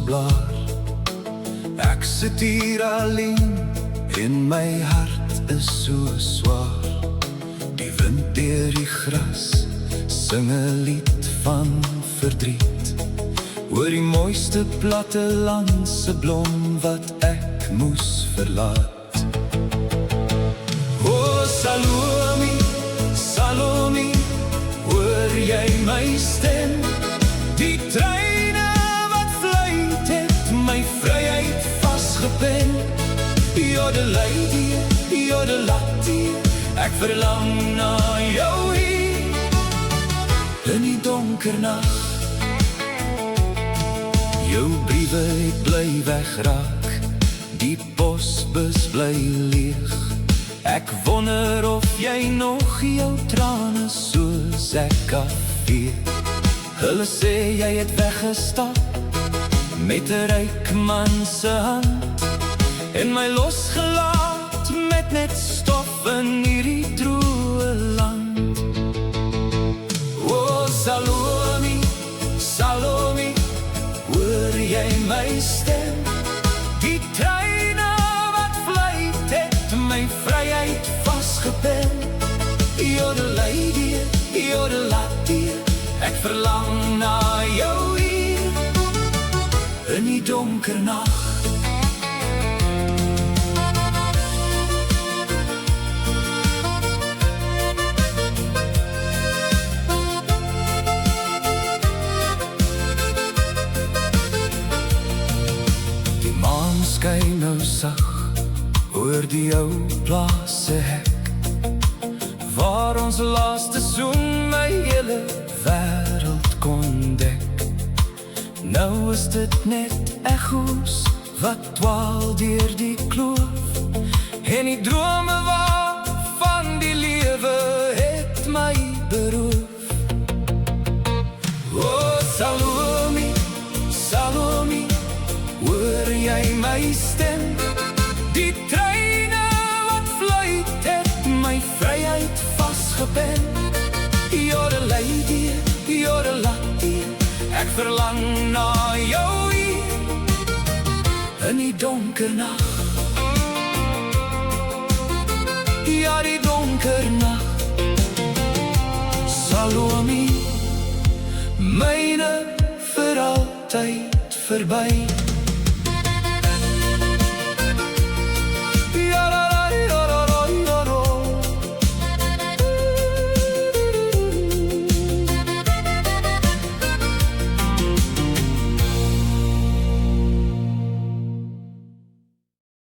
blaar. Ek sit hier alleen en my hart is so swaar. Die wind deur die gras sing 'n lied van verdriet oor die mooiste plattelandse blom wat ek moes verlaat. O Salome, Salome, hoor jy my stem? Die treine wat fluit het my vryheid vasgepen. Jodelei, jodelati, ek verlang na jou hier in die donker nag. Jou briewe het bly wegraak, die posbus bly leeg. Ek wonder of jy nog jou trane soos ek afvee. Hulle sê jy het weggestap met 'n ryk man se hand en my losgelaat met net stof in hierdie droë land. O Salome, Salome, hoor jy my stem? Die treine wat fluit het my vryheid vasgepen. Jodelei, jodelati, ek verlang na jou hier in die donker nag. Skyn nou sag oor die ou plaas se hek, waar ons laaste soen my hele wêreld kon dek. Nou is dit net echos wat dwaal deur die kloof, en die drome waarvan die lewe het my beroof. O Salome, Salome, hoor jy my stem? Die treine wat fluit het my vryheid vasgepen. Jodelei, jodelati, ek verlang na jou hier in die donker nag. Ja, die donker nag. Salome, myne vir altyd verby.